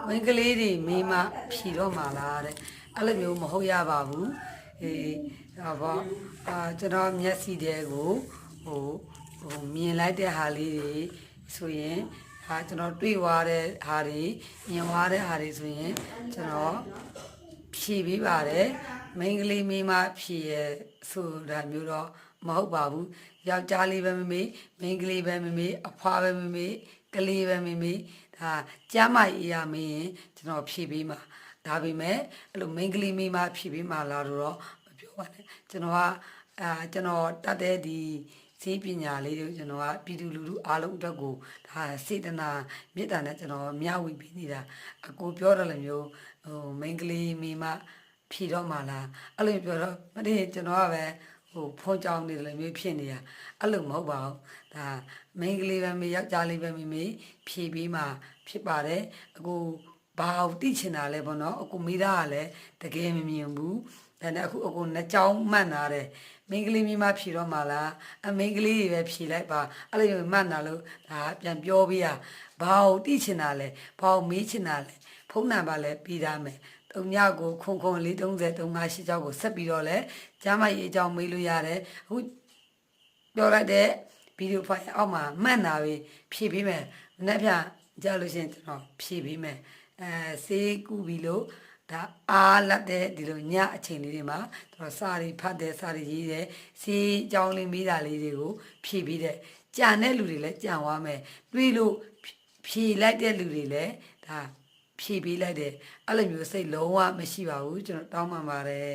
မင်းကလေးတွေမိမဖြီတော့မှလားတဲ့အဲ့လိုမျိုးမဟုတ်ရပါဘူးဒါပေါ့ကျွန်တော်မျက်စိတဲကိုမြင်လိုက်တဲ့ဟာလေးတွေဆိုရင်ကျွန်တော်တွေ့သွားတဲ့ဟာတွေမြင်သွားတဲ့ဟာတွေဆိုရင်ကျွန်တော်ဖြီပေးပါတယ်မိန်းကလေးမိမဖြီရဆိုတာမျိုးတော့မဟုတ်ပါဘူးယောက်ျားလေးပဲမမေးမိန်းကလေးပဲမမေးအဖွားပဲမမေးကလေးပဲမမေးဒါကျမ်းမာရေးရမင်းရင်ကျွန်တော်ဖြီပေးမှာဒါပေမဲ့အဲ့လိုမိန်းကလေးမိမဖြီပေးမှာလားတော့မပြောပါနဲ့ကျွန်တော်ကကျွန်တော်တတ်တဲ့ဒီစေပညာလေးတွေကျွန်တော်ကပြည်သူလူထုအားလုံးအတွက်ကိုဒါစေတနာမေတ္တာနဲ့ကျွန်တော်မျှဝေပေးနေတာအကိုပြောတယ်လို့မျိုးမိန်းကလေးမိမဖြီတော့မှလားအဲ့လိုပြောတော့မတည်းကျွန်တော်ကပဲဖုန်းကြောင်းနေတယ်လို့မျိုးဖြစ်နေတာအဲ့လိုမဟုတ်ပါဘူးဒါမိန်းကလေးပဲမေယောက်ျားလေးပဲမေဖြီပြီးမှဖြစ်ပါတယ်အခုဘာကိုသိချင်တာလဲပေါ့နော်အခုမိသားကလည်းတကယ်မမြင်ဘူးဒါနဲ့အခုနှစ်ကြောင်းမှတ်နာတယ်မိန်းကလေးမိမဖြီတော့မှလားမိန်းကလေးတွေပဲဖြီလိုက်ပါအဲ့လိုမှတ်နာလို့ဒါပြန်ပြောပေးရဘာကိုသိချင်တာလဲဘာကိုမေးချင်တာလဲဖုန်းနံပါတ်လည်းပြီးသားမယ်တုံညကိုခုံ430 3586ကိုဆက်ပြီးတော့လဲကျမ်းမကြီးအကြောင်းမေးလို့ရတယ်အခုပြောလိုက်တဲ့ဗီဒီယိုဖိုင်အောက်မှာမှတ်နာပြီးဖြည့်ပေးမယ်မနေ့ကကြားလို့ရှိရင်ကျွန်တော်ဖြည့်ပေးမယ်ဆေးကူပြီးလို့ဒါအားလက်တဲ့ဒီလိုညအချိန်လေးတွေမှာကျွန်တော်စာရီဖတ်တဲ့စာရီရေးတဲ့ဆေးအကြောင်းလေးမိတာလေးတွေကိုဖြည့်ပြီးတဲ့ကြံတဲ့လူတွေလည်းကြံသွားမယ်တွေးလို့ဖြည့်လိုက်တဲ့လူတွေလည်းဒါဖြည့်ပေးလိုက်တယ်အဲ့လိုမျိုးစိတ်လုံးဝမရှိပါဘူးကျွန်တော်တောင်းပန်ပါတယ်